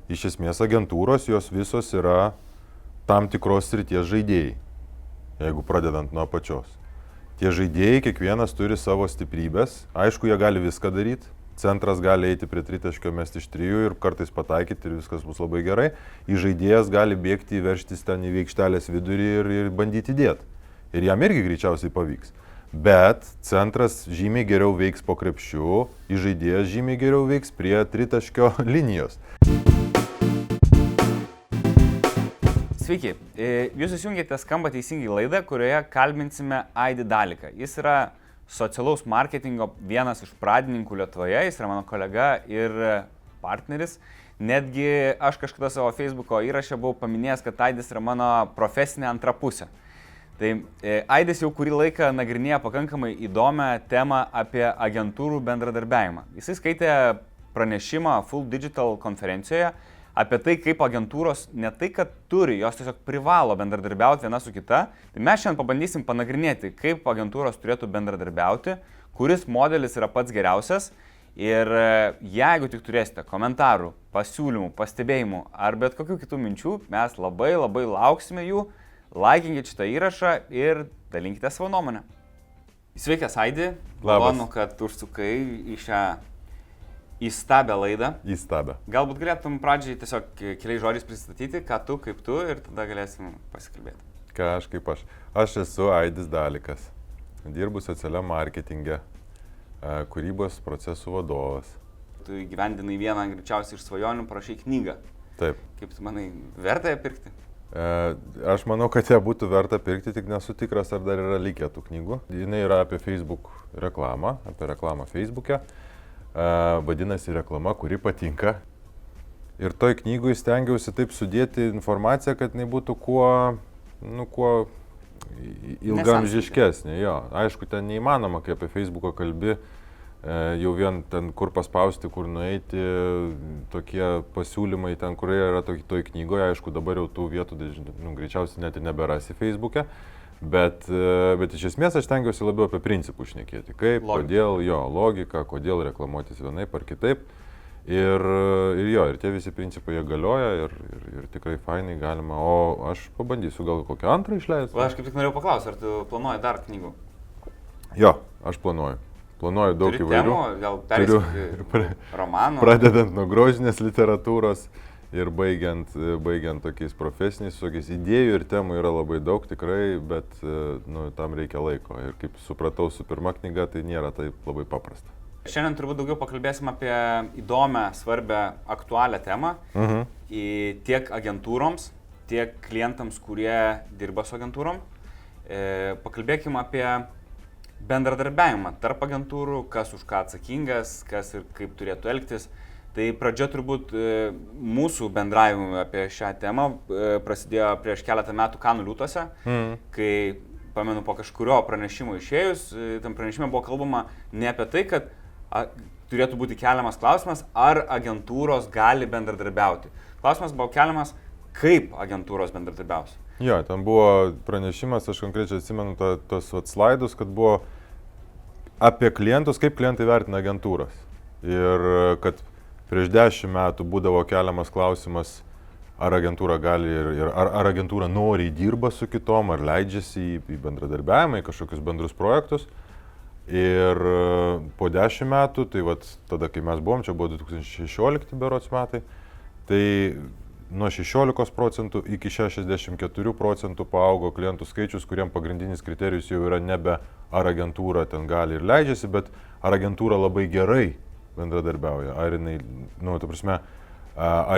iš esmės agentūros jos visos yra tam tikros srities žaidėjai, jeigu pradedant nuo apačios. Tie žaidėjai, kiekvienas turi savo stiprybės, aišku, jie gali viską daryti, centras gali eiti prie tritaškio, mesti iš 3 ir kartais pataikyti ir viskas bus labai gerai, į žaidėjas gali bėgti, veržtis ten į aikštelės vidurį ir bandyti dėti. Ir jam irgi greičiausiai pavyks. Bet centras žymiai geriau veiks po krepšiu, į žaidėjas žymiai geriau veiks prie tritaškio linijos. Sveiki, jūs įsijungėte Skamba teisingai laidą, kurioje kalbinsime Aidį Daliką. Jis yra socialaus marketingo vienas iš pradininkų Lietuvoje, jis yra mano kolega ir partneris. Netgi aš kažkada savo Facebooko įraše buvau paminėjęs, kad Aidis yra mano profesinė antra pusė. Tai Aidis jau kurį laiką nagrinėja pakankamai įdomią temą apie agentūrų bendradarbiavimą. Jisai skaitė pranešimą Full Digital konferencijoje apie tai, kaip agentūros ne tai, kad turi, jos tiesiog privalo bendradarbiauti viena su kita. Tai mes šiandien pabandysim panagrinėti, kaip agentūros turėtų bendradarbiauti, kuris modelis yra pats geriausias. Ir jeigu tik turėsite komentarų, pasiūlymų, pastebėjimų ar bet kokių kitų minčių, mes labai lauksime jų. Laikinkite šitą įrašą ir dalinkite savo nuomonę. Sveikas, Aidi. Malonu, kad užsukai į šią įstabią laidą. Įstabią. Galbūt galėtum pradžiai tiesiog keliais žodžiais pristatyti, ką tu, kaip tu, ir tada galėsim pasikalbėti. Ką aš, kaip aš. Aš esu Aidis Dalikas. Dirbu socialiam marketinge, kūrybos procesų vadovas. Tu įgyvendinai vieną greičiausiai iš svajonių, parašai knygą. Taip. Kaip tu manai, verta ją pirkti? Aš manau, kad ją būtų verta pirkti, tik nesu tikras, ar dar yra likę tų knygų. Jis yra apie Facebook reklamą, apie reklamą Facebook'e. Vadinasi reklama, kuri patinka. Ir toj knygui stengiausi taip sudėti informaciją, kad jinai būtų kuo ilgamžiškesnė. Jo, aišku, ten neįmanoma, kai apie Facebooką kalbi, jau vien ten kur paspausti, kur nueiti, tokie pasiūlymai ten, kurie yra toj knygoje, aišku, dabar jau tų vietų greičiausiai net ir neberasi Facebook'e. Bet iš esmės aš tengiuosi labiau apie principų šnekėti. Kaip, kodėl, logika, kodėl reklamuotis vienaip ar kitaip. Ir tie visi principai jie galioja ir tikrai fainai galima. O aš pabandysiu gal kokią antrą išleisti. Aš kaip tik norėjau paklausti, ar tu planuoji dar knygų? Jo, aš planuoju. Planuoju daug įvairių. Gal perėsim romanų? Pradedant nuo grožinės literatūros. Ir baigiant tokiais profesiniais, tokiais idėjų ir temų yra labai daug tikrai, bet tam reikia laiko. Ir kaip supratau su pirma knyga, tai nėra taip labai paprasta. Šiandien turbūt daugiau pakalbėsim apie įdomią, svarbę, aktualią temą. Tiek agentūroms, tiek klientams, kurie dirba su agentūrom. Pakalbėkim apie bendradarbiavimą tarp agentūrų, kas už ką atsakingas, kas ir kaip turėtų elgtis. Tai pradžia turbūt mūsų bendravimui apie šią temą prasidėjo prieš keletą metų Kanų liūtuose, kai, pamenu, po kažkurio pranešimo išėjus, tam pranešime buvo kalbama ne apie tai, kad turėtų būti keliamas klausimas, ar agentūros gali bendradarbiauti. Klausimas buvo keliamas, kaip agentūros bendradarbiaus. Jo, ten buvo pranešimas, aš konkrečiai atsimenu tos slaidus, kad buvo apie klientus, kaip klientai vertina agentūras. Ir kad prieš 10 metų būdavo keliamas klausimas, ar agentūra gali ar agentūra noriai dirba su kitom, ar leidžiasi į bendradarbiavimą, į kažkokius bendrus projektus. Ir po 10 metų, tai tada, kai mes buvom, čia buvo 2016 berods metai, tai nuo 16% iki 64% paaugo klientų skaičius, kuriem pagrindinis kriterijus jau yra nebe ar agentūra ten gali ir leidžiasi, bet ar agentūra labai gerai bendradarbiauja, ar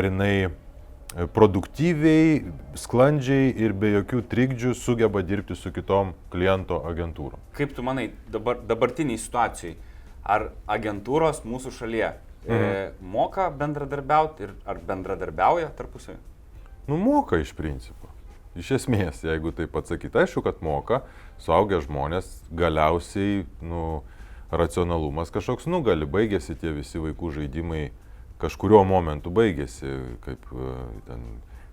jinai produktyviai, sklandžiai ir be jokių trikdžių sugeba dirbti su kitom kliento agentūrom. Kaip tu manai dabartiniai situacijai, ar agentūros mūsų šalyje moka bendradarbiauti ir ar bendradarbiauja tarpusavy? Moka iš principo. Iš esmės, jeigu taip atsakyti, aišku, kad moka, suaugę žmonės galiausiai, racionalumas kažkoks nugali, baigėsi tie visi vaikų žaidimai, kažkurio momentu baigėsi,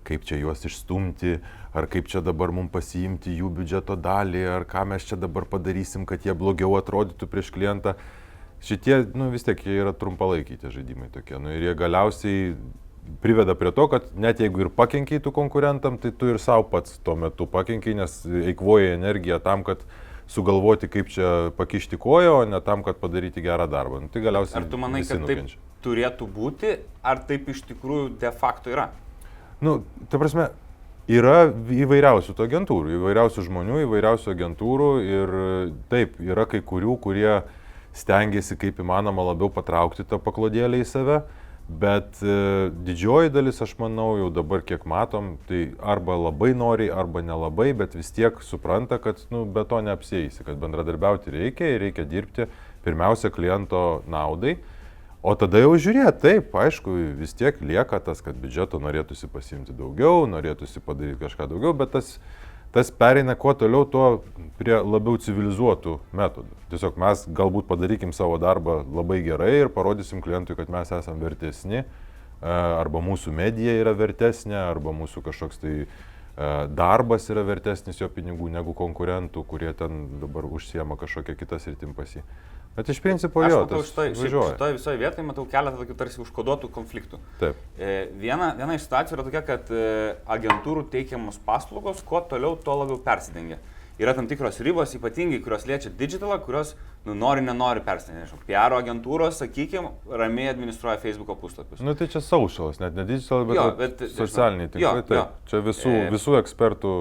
kaip čia juos išstumti, ar kaip čia dabar mums pasiimti jų biudžeto dalį, ar ką mes čia dabar padarysim, kad jie blogiau atrodytų prieš klientą. Šitie, vis tiek, jie yra trumpalaikiai tie žaidimai tokie, ir jie galiausiai priveda prie to, kad net jeigu ir pakenkiai tu konkurentam, tai tu ir savo pats tuo metu pakenkiai, nes eikvoji energiją tam, kad sugalvoti, kaip čia pakišti koją, o ne tam, kad padaryti gerą darbą. Tai galiausiai ar tu manai, kad nukenčia. Taip turėtų būti, ar taip iš tikrųjų de facto yra? Ta prasme, yra įvairiausių tų agentūrų, įvairiausių žmonių, įvairiausių agentūrų ir taip, yra kai kurių, kurie stengiasi kaip įmanoma labiau patraukti tą paklodėlę į save, bet didžioji dalis, aš manau, jau dabar kiek matom, tai arba labai nori, arba nelabai, bet vis tiek supranta, kad be to neapsieisi, kad bendradarbiauti reikia dirbti pirmiausia kliento naudai. O tada jau žiūrėt, taip, aišku, vis tiek lieka tas, kad biudžeto norėtųsi pasiimti daugiau, norėtųsi padaryti kažką daugiau, bet tas pereina kuo toliau, tuo prie labiau civilizuotų metodų. Tiesiog mes galbūt padarykim savo darbą labai gerai ir parodysim klientui, kad mes esame vertesni, arba mūsų medija yra vertesnė, arba mūsų kažkoks tai darbas yra vertesnis jo pinigų negu konkurentų, kurie ten dabar užsiema kažkokią kitą sritim pas jį. Bet iš principo jo, tas važiuoja. Šitoje visoje vietoje matau keletą tokių tarsi užkoduotų konfliktų. Taip. Viena iš situacijų yra tokia, kad agentūrų teikiamos paslaugos kuo toliau, tuo labiau persidengia. Yra tam tikros ribos, ypatingai, kurios liečia digitalą, kurios nenori persidengia. PR agentūros, sakykime, ramiai administruoja Facebook'o puslapius. Tai čia socialas, net ne digital, bet socialiniai tinklai. Čia visų ekspertų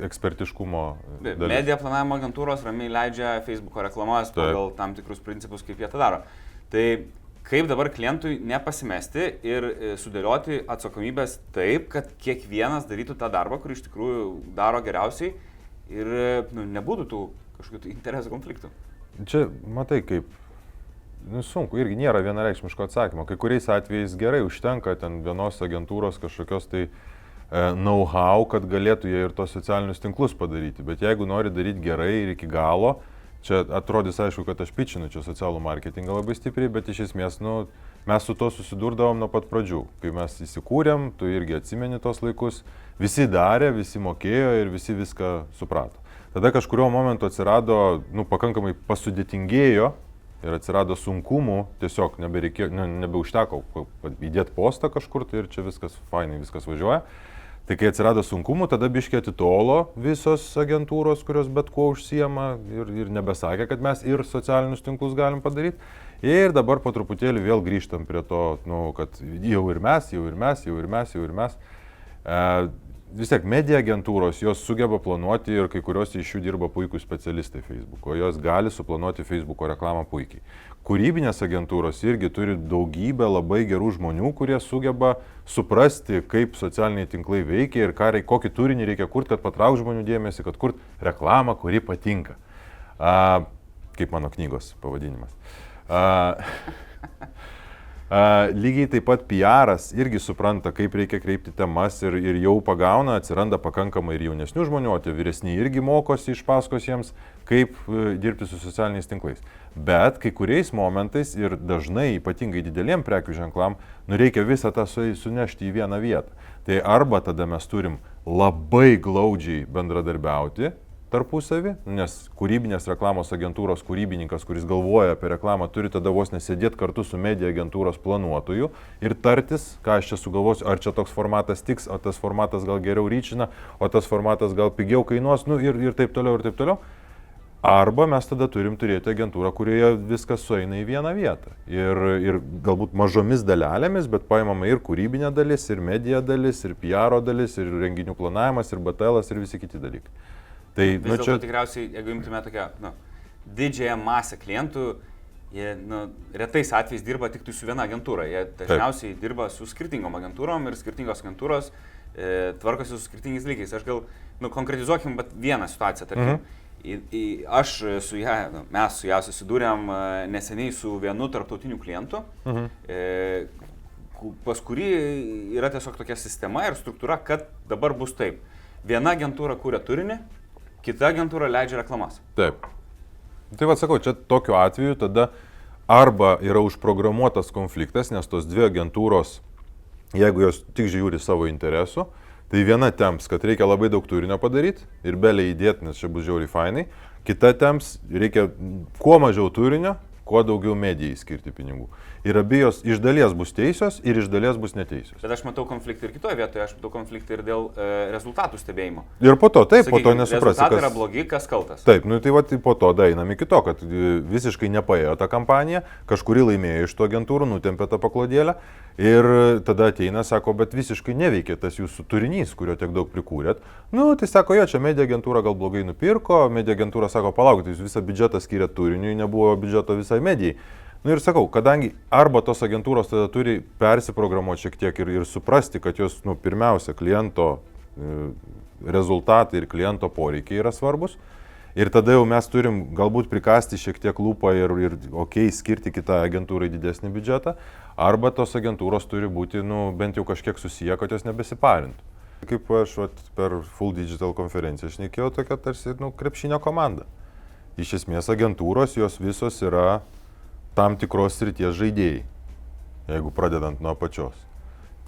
ekspertiškumo dalis. Media planavimo agentūros ramiai leidžia Facebook'o reklamas pagal tam tikrus principus, kaip jie tą daro. Tai kaip dabar klientui nepasimesti ir sudėlioti atsakomybės taip, kad kiekvienas darytų tą darbą, kurį iš tikrųjų daro geriausiai ir nebūtų tų kažkokių interesų konfliktų. Čia, matai, kaip sunku, irgi nėra vienareikšmiško atsakymo. Kai kuriais atvejais gerai užtenka ten vienos agentūros kažkokios tai know-how, kad galėtų jie ir tos socialinius tinklus padaryti. Bet jeigu nori daryti gerai ir iki galo, čia atrodys aišku, kad aš pičinu čia socialų marketingą labai stipriai, bet iš esmės, mes su to susidurdavom nuo pat pradžių. Kai mes įsikūrėm, tu irgi atsimeni tos laikus, visi darė, visi mokėjo ir visi viską suprato. Tada kažkurio momentu atsirado, pakankamai pasudėtingėjo ir atsirado sunkumų, tiesiog nebeužteko įdėti postą kažkur tai ir čia viskas fainai, viskas važiuoja. Tai kai atsirado sunkumų, tada biškiai atitolo visos agentūros, kurios bet kuo užsiema ir nebesakė, kad mes ir socialinius tinklus galim padaryti. Ir dabar po truputėlį vėl grįžtam prie to, kad jau ir mes. Vis tiek media agentūros, jos sugeba planuoti ir kai kurios iš jų dirba puikūs specialistai Facebook'o, jos gali suplanuoti Facebook'o reklamą puikiai. Kūrybinės agentūros irgi turi daugybę labai gerų žmonių, kurie sugeba suprasti, kaip socialiniai tinklai veikia ir kokį turinį reikia kurti, kad patrauktų žmonių dėmesį, kad kurti reklamą, kuri patinka. Kaip mano knygos pavadinimas. Lygiai taip pat PR'as irgi supranta, kaip reikia kreipti temas ir jau pagauna, atsiranda pakankamai ir jaunesnių žmonių, o tie vyresni irgi mokosi iš paskos jiems, kaip dirbti su socialiniais tinklais. Bet kai kuriais momentais ir dažnai, ypatingai dideliem prekių ženklam, reikia visą tą sunešti į vieną vietą. Tai arba tada mes turim labai glaudžiai bendradarbiauti tarpusavį, nes kūrybinės reklamos agentūros kūrybininkas, kuris galvoja apie reklamą, turi tada vos nesėdėti kartu su media agentūros planuotoju ir tartis, ką aš čia sugalvosiu, ar čia toks formatas tiks, o tas formatas gal geriau ryčina, o tas formatas gal pigiau kainuos, ir taip toliau. Arba mes tada turim turėti agentūrą, kurioje viskas sueina į vieną vietą. Ir galbūt mažomis dalelėmis, bet paimama ir kūrybinė dalis, ir media dalis, ir PR dalis, ir renginių planavimas, ir BTL'as, ir visi kiti dalykai. Tai, vis dėlto tikriausiai, jeigu imtume tokią didžiąją masę klientų, jie retais atvejais dirba tik su viena agentūra. Jie dažniausiai dirba su skirtingom agentūrom ir skirtingos agentūros tvarkosi su skirtingais dalykais. Aš gal konkretizuokim vieną situaciją, tarkim. Mes su ją susidūrėm neseniai su vienu tarptautiniu klientu, pas kurį yra tiesiog tokia sistema ir struktūra, kad dabar bus taip. Viena agentūra kūrė turinį, kita agentūra leidžia reklamas. Taip. Tai sakau, čia tokiu atveju tada arba yra užprogramuotas konfliktas, nes tos dvi agentūros, jeigu jos tik žiūri savo interesų, tai viena temps, kad reikia labai daug turinio padaryti ir belė įdėti, nes čia bus žiauriai fainai. Kita temps, reikia kuo mažiau turinio, kuo daugiau medijai skirti pinigų. Ir abijos iš dalies bus teisios ir iš dalies bus neteisios. Bet aš matau konfliktą ir kitoje vietoje, aš matau konfliktą ir dėl rezultatų stebėjimo. Ir po to, taip, Sakykime, po to nesuprasi, rezultatai yra blogi, kas kaltas. Taip, nu tai va, po to daeinam iki to, kad visiškai nepaėjo ta kampanija, kažkuri laimėjo iš to agentūrų, nutempė tą paklodėlę ir tada ateina, sako, bet visiškai neveikia tas jūsų turinys, kurio tiek daug prikūrėt. Nu, tai sako, jo, čia media agentūra gal blogai nupirko, media agentūra sako, palaukite, jūs visą biudžetą skiriat turiniui, nebuvo biudžeto visai medijai. Nu ir sakau, kadangi arba tos agentūros tada turi persiprogramuoti šiek tiek ir suprasti, kad jos, nu, pirmiausia, kliento rezultatai ir kliento poreikiai yra svarbus. Ir tada jau mes turim galbūt prikasti šiek tiek lūpą ir skirti kitą agentūrai didesnį biudžetą, arba tos agentūros turi būti, nu, bent jau kažkiek susiję, kad jos nebesiparintų. Kaip aš per Full Digital konferenciją šnekėjau, tokia tarsi, nu, krepšinio komanda. Iš esmės agentūros jos visos yra tam tikros srities žaidėjai, jeigu pradedant nuo apačios.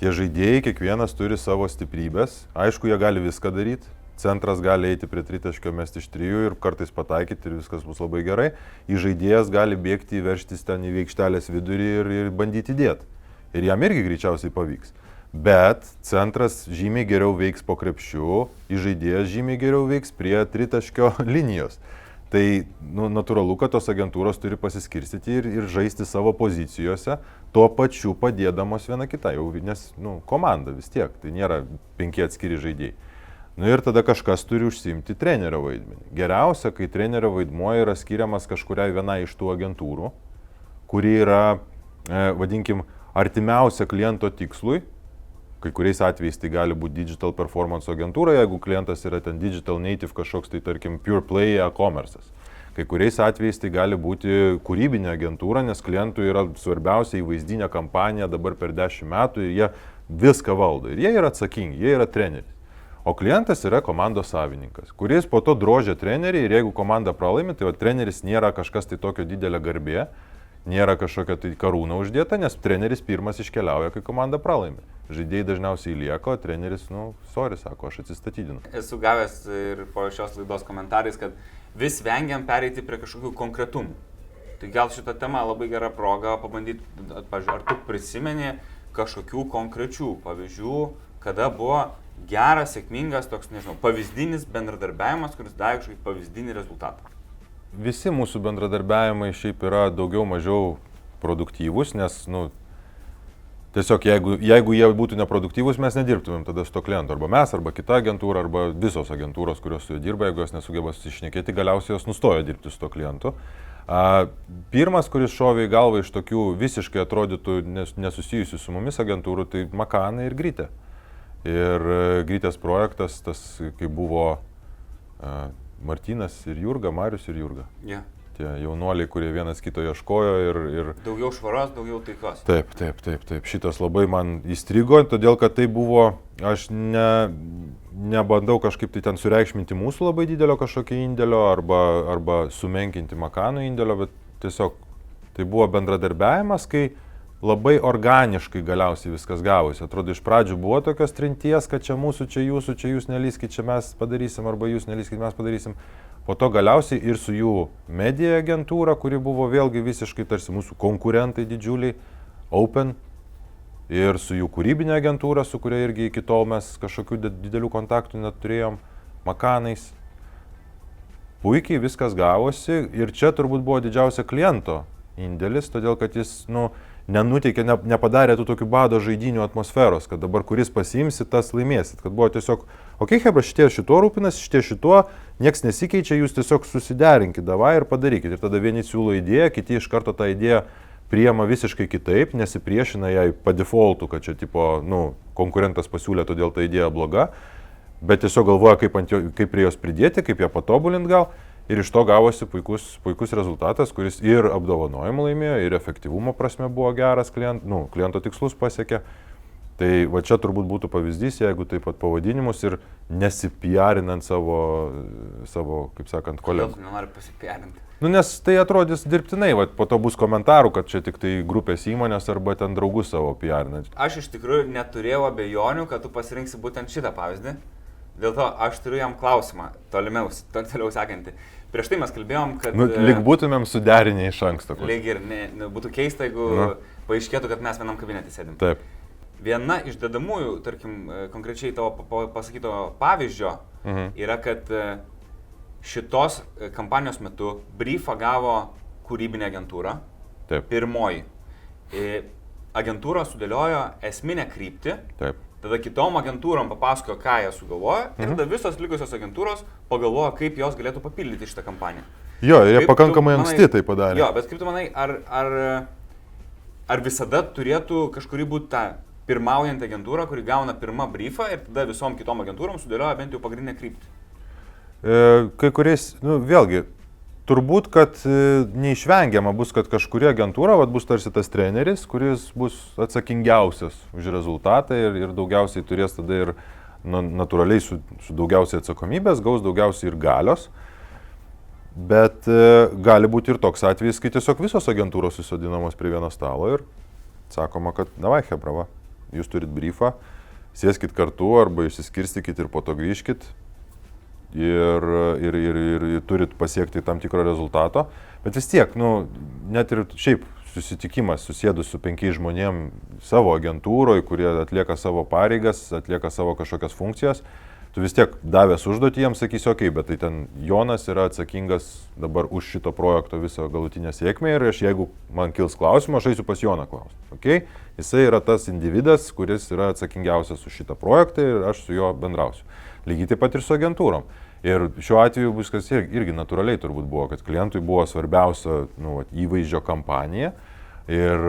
Tie žaidėjai, kiekvienas turi savo stiprybės, aišku, jie gali viską daryti, centras gali eiti prie tritaškio, mesti iš 3 ir kartais pataikyti ir viskas bus labai gerai, į žaidėjas gali bėgti, veržtis ten į aikštelės vidurį ir bandyti dėti. Ir jam irgi greičiausiai pavyks. Bet centras žymiai geriau veiks po krepšiu, į žaidėjas žymiai geriau veiks prie tritaškio linijos. Tai nu, natūralu, kad tos agentūros turi pasiskirstyti ir žaisti savo pozicijose, tuo pačiu padėdamos viena kitai, nes nu, komanda vis tiek, tai nėra 5 atskiri žaidėjai. Nu ir tada kažkas turi užsiimti trenerio vaidmenį. Geriausia, kai trenerio vaidmuo yra skiriamas kažkuriai vienai iš tų agentūrų, kuri yra, vadinkim, artimiausia kliento tikslui. Kai kuriais atvejais tai gali būti digital performance agentūra, jeigu klientas yra ten digital native kažkoks, tai tarkim pure play e-commerce'as. Kai kuriais atvejais tai gali būti kūrybinė agentūra, nes klientui yra svarbiausia įvaizdinė kampanija dabar per 10 metų ir jie viską valdo. Ir jie yra atsakingi, jie yra treneris. O klientas yra komandos savininkas, kuris po to drožia trenerį ir jeigu komanda pralaimi, tai treneris nėra kažkas tai tokio didelė garbė, nėra kažkokia tai karūna uždėta, nes treneris pirmas iškeliauja, kai komanda pralaimi. Žaidėjai dažniausiai lieka, o treneris, sako, aš atsistatydinu. Esu gavęs ir po šios laidos komentarais, kad vis vengiam pereiti prie kažkokių konkretumų. Tai gal šitą temą labai gera proga pabandyti, ar tu prisimeni kažkokių konkrečių pavyzdžių, kada buvo geras, sėkmingas, toks, nežinau, pavyzdinis bendradarbiavimas, kuris davė kažkokį pavyzdinį rezultatą. Visi mūsų bendradarbiavimai šiaip yra daugiau mažiau produktyvūs, nes, tiesiog jeigu jie būtų neproduktyvūs, mes nedirbtumėm tada su to klientu. Arba mes, arba kita agentūra, arba visos agentūros, kurios su juo dirba, jeigu jos nesugeba susišnekėti, galiausiai jos nustoja dirbti su to klientu. Pirmas, kuris šovė į galvą iš tokių visiškai atrodytų nesusijusių su mumis agentūrų, tai Makanai ir Grytė. Ir Grytės projektas, tas kai buvo Martynas ir Jurga, Marius ir Jurga. Yeah. Tie jaunuoliai, kurie vienas kito ieškojo ir... Daugiau švaros, daugiau taikos. Taip. Šitas labai man įstrigo, todėl kad tai buvo, aš nebandau kažkaip tai ten sureikšminti mūsų labai didelio kažkokio indėlio arba sumenkinti Makanų indėlio, bet tiesiog tai buvo bendradarbiavimas, kai labai organiškai galiausiai viskas gavosi. Atrodo, iš pradžių buvo tokios trinties, kad čia mūsų, čia jūsų, čia jūs nelyskit, čia mes padarysim, arba jūs nelyskit, mes padarysim. Po to galiausiai ir su jų media agentūra, kuri buvo vėlgi visiškai tarsi mūsų konkurentai didžiuliai, Open, ir su jų kūrybinė agentūra, su kuria irgi iki tol mes kažkokių didelių kontaktų neturėjom, Makanais. Puikiai viskas gavosi ir čia turbūt buvo didžiausia kliento indėlis, todėl kad jis, nenuteikė, nepadarė tų tokių bado žaidinių atmosferos, kad dabar kuris pasiimsi, tas laimėsit. Kad buvo tiesiog, hebra, šitie šituo rūpinas, šitie šituo, nieks nesikeičia, jūs tiesiog susiderinkit, davai ir padarykit. Ir tada vieni siūlo idėją, kiti iš karto tą idėją priima visiškai kitaip, nesipriešina jai po defaultu, kad čia tipo, konkurentas pasiūlė, todėl ta idėja bloga, bet tiesiog galvoja, kaip prie jos pridėti, kaip ją patobulint gal. Ir iš to gavosi puikus rezultatas, kuris ir apdovanojimą laimėjo, ir efektyvumo prasme buvo geras, kliento tikslus pasiekė. Tai va čia turbūt būtų pavyzdys, jeigu taip pat pavadinimus ir nesipiarinant savo kaip sakant, kolegų. Kodėl tu nenori pasipiarinti? Nes tai atrodys dirbtinai, po to bus komentarų, kad čia tik tai grupės įmonės arba ten draugus savo piarinant. Aš iš tikrųjų neturėjau abejonių, kad tu pasirinksi būtent šitą pavyzdį. Dėl to aš turiu jam klausimą, toliau sekantį. prieš tai mes kalbėjom, kad... Lyg būtumėm suderinę iš anksto. Lyg ir būtų keista, jeigu paaiškėtų, kad mes vienam kabinete sėdim. Taip. Viena iš dedamųjų, tarkim, konkrečiai tavo pasakyto pavyzdžio yra, kad šitos kampanijos metu briefą gavo kūrybinė agentūra. Taip. Pirmoji. Agentūra sudėliojo esminę kryptį. Taip. Tada kitom agentūrom papasakojo, ką jie sugalvojo. Ir tada visos likusios agentūros pagalvojo, kaip jos galėtų papildyti šitą kampaniją. Jo, jie pakankamai anksti tai padarė. Jo, bet kaip tu manai, ar visada turėtų kažkuri būti ta pirmaujant agentūra, kuri gauna pirmą briefą ir tada visom kitom agentūrom sudėlioja bent jau pagrindinę kryptį? Kai kuriais, vėlgi, turbūt, kad neišvengiama bus, kad kažkuri agentūra bus tarsi tas treneris, kuris bus atsakingiausias už rezultatą ir daugiausiai turės tada ir natūraliai su daugiausiai atsakomybės, gaus daugiausiai ir galios. Bet gali būti ir toks atvejis, kai tiesiog visos agentūros susodinamos prie vieno stalo ir sakoma, kad davai hebra, jūs turit briefą, sėskit kartu arba išsiskirstykit ir po to grįžkit. Ir turit pasiekti tam tikro rezultato, bet vis tiek, net ir šiaip susitikimas susėdus su 5 žmonėm savo agentūroje, kurie atlieka savo pareigas, atlieka savo kažkokias funkcijas, tu vis tiek davęs užduotį jiems sakysi, okei, bet tai ten Jonas yra atsakingas dabar už šito projekto visą galutinę sėkmę ir jeigu man kils klausimą, aš eisiu pas Joną klausti, okei? Jisai yra tas individas, kuris yra atsakingiausias už šitą projektą ir aš su juo bendrausiu. Lygiai taip pat ir su agentūrom. Ir šiuo atveju viskas irgi natūraliai turbūt buvo, kad klientui buvo svarbiausia įvaizdžio kampanija ir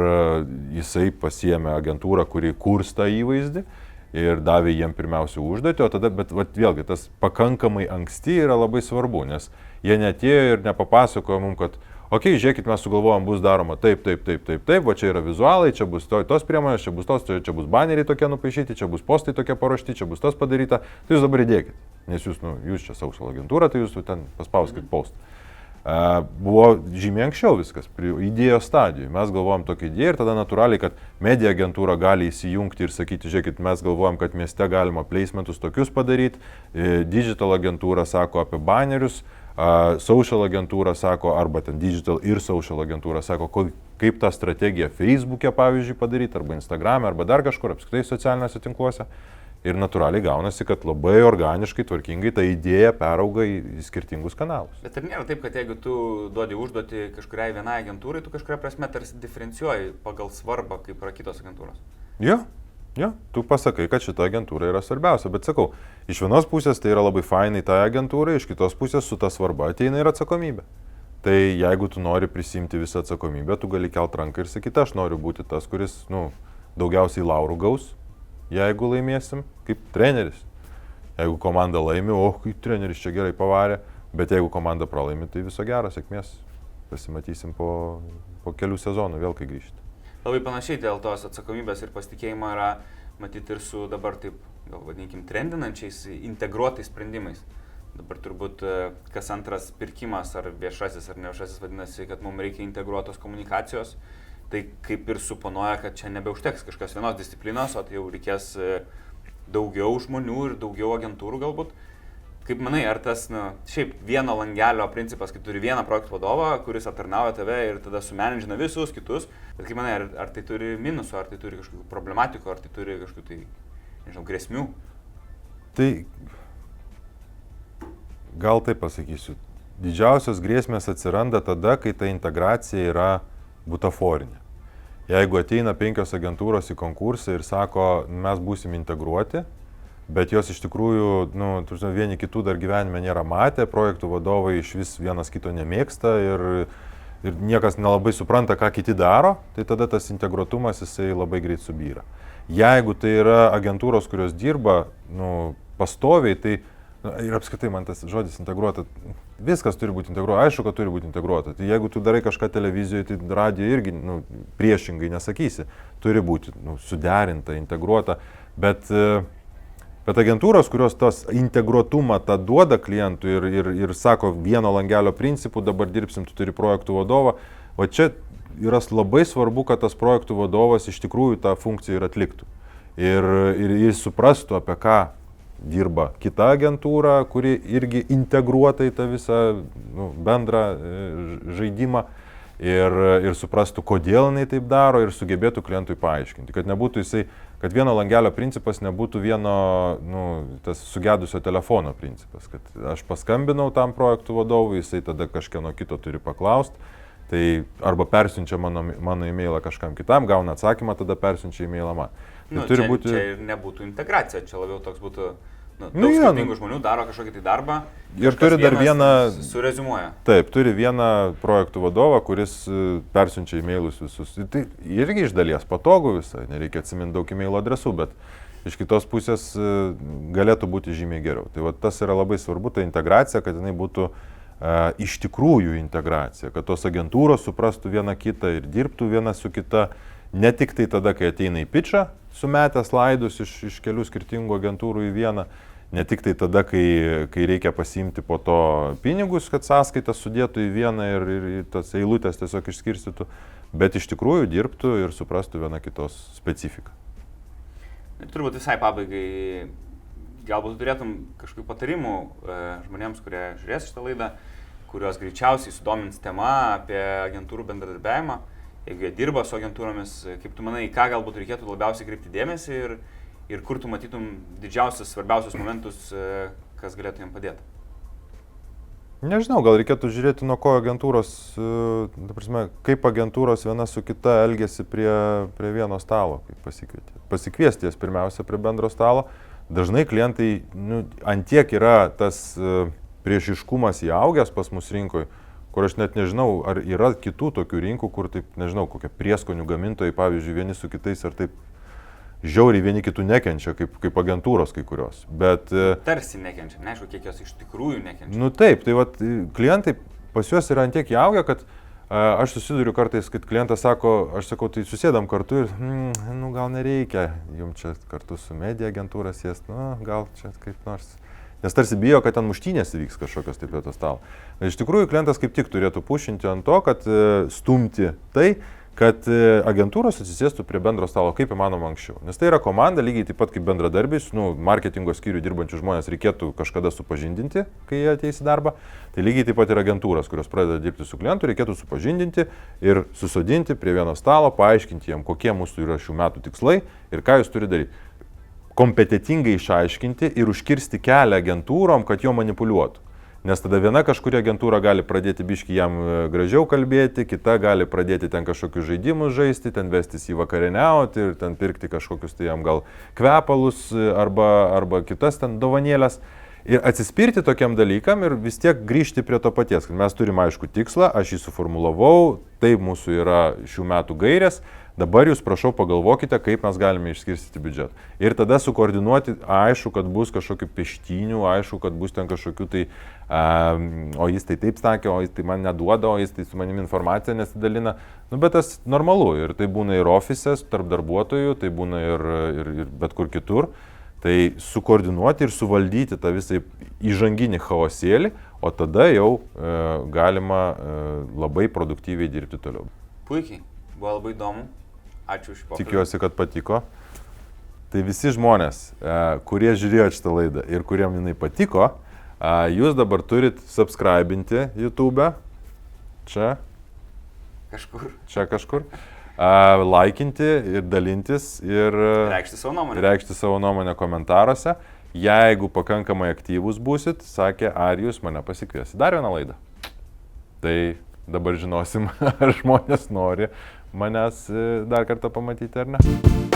jisai pasiėmė agentūrą, kuri kurs tą įvaizdį ir davė jiem pirmiausia užduotį, o tada, bet vėlgi tas pakankamai anksti yra labai svarbu, nes jie netėjo ir nepapasakojo mums, kad okei, žiūrėkit, mes sugalvojom, bus daroma taip, va čia yra vizualai, čia bus tos priemonės, čia bus čia bus baneriai tokie nupaišyti, čia bus postai tokie paruošti, čia bus tas padaryta, tai jūs dabar įdėkit, nes jūs čia social agentūra, tai jūs ten paspauskit postą. Buvo žymiai anksčiau viskas, idėjos stadijoje, mes galvojom tokią idėją ir tada natūraliai, kad media agentūra gali įsijungti ir sakyti, žiūrėkit, mes galvojom, kad mieste galima placementus tokius padaryti, digital agentūra sako apie banerius, social agentūra sako, arba ten digital ir social agentūra sako, kaip tą strategiją Facebook'e, pavyzdžiui, padaryti, arba Instagram'e, arba dar kažkur, apskritai socialiniuose tinkluose. Ir natūraliai gaunasi, kad labai organiškai, tvarkingai ta idėja perauga į skirtingus kanalus. Bet ir nėra taip, kad jeigu tu duodi užduotį kažkuriai vienai agentūrai, tu kažkuria prasme tarsi diferencijuoji pagal svarbą, kaip yra kitos agentūros. Jo, tu pasakai, kad šita agentūra yra svarbiausia, bet sakau, iš vienos pusės tai yra labai fainai tai agentūrai, iš kitos pusės su ta svarba ateina ir atsakomybė. Tai jeigu tu nori prisimti visą atsakomybę, tu gali kelt ranką ir sakyti, aš noriu būti tas, kuris, daugiausiai laurų gaus, jeigu laimėsim, kaip treneris. Jeigu komanda laimi, kaip treneris čia gerai pavarė, bet jeigu komanda pralaimi, tai viso gero, sėkmės, pasimatysim po kelių sezonų vėl, kai grįžti. Labai panašiai dėl tos atsakomybės ir pasitikėjimo yra matyti ir su dabar taip, gal vadinkim, trendinančiais, integruotais sprendimais. Dabar turbūt kas antras pirkimas, ar viešasis, ar neviešasis vadinasi, kad mums reikia integruotos komunikacijos. Tai kaip ir suponuoja, kad čia nebeužteks kažkas vienos disciplinos, o tai jau reikės daugiau žmonių ir daugiau agentūrų galbūt. Kaip manai, ar tas, šiaip vieno langelio principas, kai turi vieną projektų vadovą, kuris aptarnauja tave ir tada sumenedžina visus kitus, bet kaip manai, ar tai turi minusų, ar tai turi kažkokių problematikų, ar tai turi kažkokių, grėsmių? Tai gal taip pasakysiu, didžiausios grėsmės atsiranda tada, kai ta integracija yra butaforinė. Jeigu ateina 5 agentūros į konkursą ir sako, mes būsim integruoti, bet jos iš tikrųjų, vieni kitų dar gyvenime nėra matę, projektų vadovai iš vis vienas kito nemėgsta ir niekas nelabai supranta, ką kiti daro, tai tada tas integruotumas jisai labai greit subyra. Jeigu tai yra agentūros, kurios dirba pastoviai, tai ir apskritai man tas žodis integruota, viskas turi būti integruota, aišku, kad turi būti integruota. Tai jeigu tu darai kažką televizijoje, tai radijo irgi priešingai nesakysi, turi būti suderinta, integruota, bet agentūros, kurios tos integruotumą tą duoda klientui ir sako vieno langelio principų, dabar dirbsim, tu turi projektų vadovą, o čia yra labai svarbu, kad tas projektų vadovas iš tikrųjų tą funkciją ir atliktų. Ir jis suprastų, apie ką dirba kita agentūra, kuri irgi integruota į tą visą bendrą žaidimą ir suprastų, kodėl jinai taip daro ir sugebėtų klientui paaiškinti, kad nebūtų kad vieno langelio principas nebūtų tas sugedusio telefono principas, kad aš paskambinau tam projektų vadovui, jisai tada kažkieno kito turi paklausti. Tai arba persiunčia mano e-mailą kažkam kitam, gauna atsakymą, tada persiunčia e-mailą man. Tai čia ir nebūtų integracija, čia labiau toks būtų, daug skirtingų žmonių daro kažkokį tai darbą ir turi dar vieną, sureziumuoja. Taip, turi vieną projektų vadovą, kuris persiunčia e-mailus visus. Tai irgi iš dalies patogu visai, nereikia atsiminti daug e-mailo adresų, bet iš kitos pusės galėtų būti žymiai geriau. Tai va, tas yra labai svarbu, ta integracija, kad jinai būtų iš tikrųjų integracija, kad tos agentūros suprastų vieną kitą ir dirbtų viena su kita, ne tik tai tada, kai ateina į pitchą, sumetę slaidus iš kelių skirtingų agentūrų į vieną, ne tik tai tada, kai reikia pasiimti po to pinigus, kad sąskaitas sudėtų į vieną ir tas eilutės tiesiog išskirstytų, bet iš tikrųjų dirbtų ir suprastų viena kitos specifiką. Turbūt visai pabaigai, galbūt turėtum kažkokių patarimų žmonėms, kurie žiūrės šitą laidą, kurios greičiausiai sudomins tema apie agentūrų bendradarbiavimą. Jeigu jie dirba su agentūromis, kaip tu manai, ką galbūt reikėtų labiausiai kreipti dėmesį ir kur tu matytum didžiausius, svarbiausius momentus, kas galėtų jiem padėti? Nežinau, gal reikėtų žiūrėti, nuo ko agentūros, kaip agentūros viena su kita elgėsi prie vieno stalo, kaip pasikvietė. Pasikviesti jas pirmiausia prie bendro stalo. Dažnai klientai, antiek yra tas priešiškumas įaugęs pas mus rinkoje, kur aš net nežinau, ar yra kitų tokių rinkų, kur taip, nežinau, kokie prieskonių gamintojai, pavyzdžiui, vieni su kitais ar taip žiauriai vieni kitų nekenčia, kaip agentūros kai kurios. Bet tarsi nekenčia, neaišku, kiek jos iš tikrųjų nekenčia. Taip, tai vat, klientai pas juos yra antiek įaugę, kad aš susiduriu kartais, kad klientas sako, aš sakau, tai susėdam kartu ir, gal nereikia jums čia kartu su media agentūra sėst, gal čia kaip nors. Nes tarsi bijo, kad ten muštynės įvyks kažkokios taip prie to stalo. Iš tikrųjų, klientas kaip tik turėtų pušinti ant to, kad stumti tai, kad agentūros atsisėstų prie bendro stalo kaip įmanoma anksčiau. Nes tai yra komanda, lygiai taip pat kaip bendradarbiais, marketingo skyrių dirbančių žmonės reikėtų kažkada supažindinti, kai jie ateis į darbą. Tai lygiai taip pat ir agentūros, kurios pradeda dirbti su klientu, reikėtų supažindinti ir susodinti prie vieno stalo, paaiškinti jiem, kokie mūsų yra šių metų tikslai ir ką jūs turi daryti. Kompetitingai išaiškinti ir užkirsti kelią agentūrom, kad jo manipuliuotų. Nes tada viena kažkuri agentūra gali pradėti biškį jam gražiau kalbėti, kita gali pradėti ten kažkokius žaidimus žaisti, ten vestis į vakarieniauti ir ten pirkti kažkokius tai jam gal kvepalus arba kitas ten dovanėlės. Ir atsispirti tokiam dalykam ir vis tiek grįžti prie to paties, kad mes turime aišku tikslą, aš jį suformulavau, tai mūsų yra šių metų gairės, dabar jūs prašau pagalvokite, kaip mes galime išskirstyti biudžetą. Ir tada sukoordinuoti, aišku, kad bus kažkokių peštynių, aišku, kad bus ten kažkokių tai, o jis tai taip sakė, o jis tai man neduoda, o jis tai su manimi informaciją nesidalina. Bet tas normalu ir tai būna ir ofisės, tarp darbuotojų, tai būna ir bet kur kitur. Tai sukoordinuoti ir suvaldyti tą visą įžanginį chaosėlį, o tada jau galima labai produktyviai dirbti toliau. Puikiai, buvo labai įdomu. Ačiū už pokalbį. Tikiuosi, kad patiko. Tai visi žmonės, kurie žiūrėjo šitą laidą ir kuriem jinai patiko, jūs dabar turit subscribinti YouTube. Čia kažkur. Laikinti ir dalintis ir reikšti savo nuomonę komentaruose. Jeigu pakankamai aktyvūs būsit, sakė Arijus, mane pasikvies dar vieną laidą. Tai dabar žinosim, ar žmonės nori manęs dar kartą pamatyti ar ne.